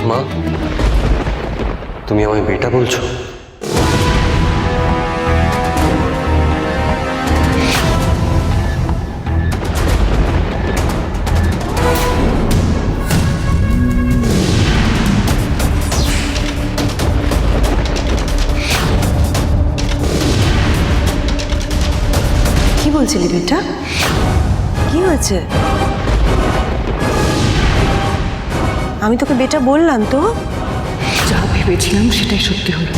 মা, তুমি আমায় বেটা বলছো? কি বলছিলি বেটা? কি হয়েছে? আমি তোকে বেটা বললাম তো। যা ভেবেছিলাম সেটাই সত্যি হলো।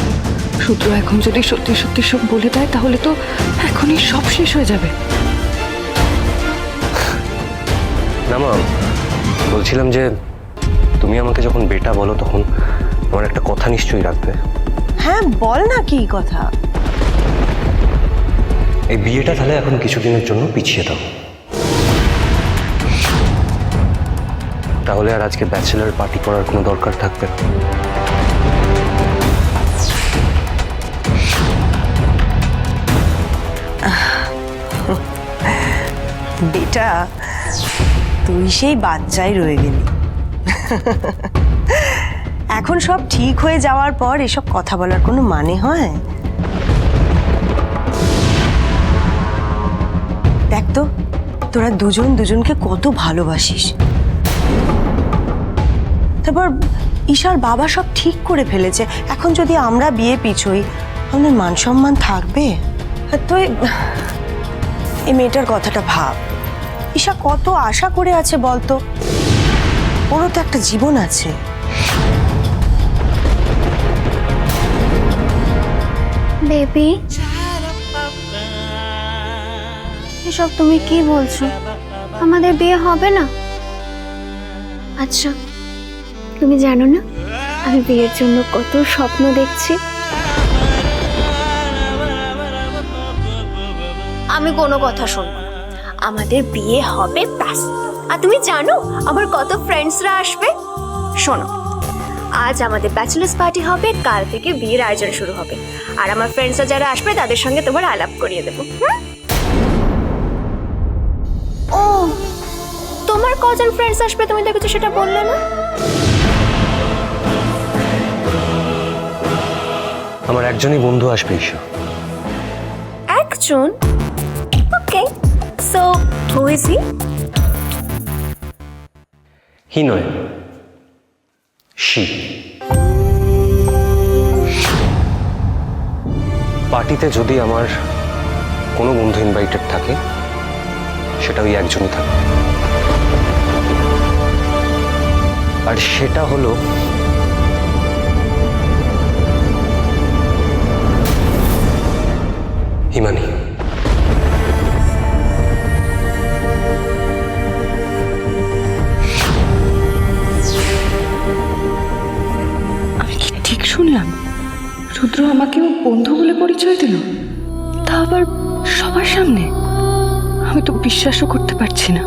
রুদ্র এখন যদি সত্যি সত্যি সব বলে দেয় তাহলে তো এখনই সব শেষ হয়ে যাবে। না মা, বলছিলাম যে তুমি আমাকে যখন বেটা বলো তখন আমার একটা কথা নিশ্চয়ই রাখবে। হ্যাঁ বল না, কি কথা? এই বিয়েটা তাহলে এখন কিছুদিনের জন্য পিছিয়ে দাও, তাহলে আর আজকে ব্যাচেলার পার্টি করার কোনো দরকার থাকবে না। বেটা, তুই সেই বাচ্চাই রয়ে গেলি। এখন সব ঠিক হয়ে যাওয়ার পর এসব কথা বলার কোনো মানে হয়? দেখ তো, তোরা দুজন দুজনকে কত ভালোবাসিস। তারপর ঈশার বাবা সব ঠিক করে ফেলেছে। এখন যদি আমরা বিয়ে পিছোই, আমাদের মান সম্মান থাকবে? আর তুই এই মেয়েটার কথাটা ভাব। ঈশা কত আশা করে আছে বলতো, ওরও তো একটা জীবন আছে। বেবি, এসব তুমি কি বলছো? আমাদের বিয়ে হবে না? আচ্ছা, তুমি জানো না আমি বিয়ের জন্য কত স্বপ্ন দেখছি। আমি কোনো কথা শুনবো না, আমাদের বিয়ে হবে ব্যাস। আর তুমি জানো আমার কত ফ্রেন্ডসরা আসবে? শোনো, আজ আমাদের ব্যাচেলার্স পার্টি হবে, কাল থেকে বিয়ের আয়োজন শুরু হবে। আর আমার ফ্রেন্ডসরা যারা আসবে তাদের সঙ্গে তোমার আলাপ করিয়ে দেবো। ও, তোমার কজন ফ্রেন্ডস আসবে তুমি দেখেছো সেটা বললে না? আমার একজনই বন্ধু আসবে ঈশা। একজন? ওকে, সো হু ইজ হি? হি নয়, শি। পার্টিতে যদি আমার কোনো বন্ধু ইনভাইটেড থাকে, সেটা ওই একজনই থাকবে, আর সেটা হলো হিমানি। আমি কি ঠিক শুনলাম? রুদ্র আমাকেও বন্ধু বলে পরিচয় দিল, তা আবার সবার সামনে? আমি তো বিশ্বাসও করতে পারছি না।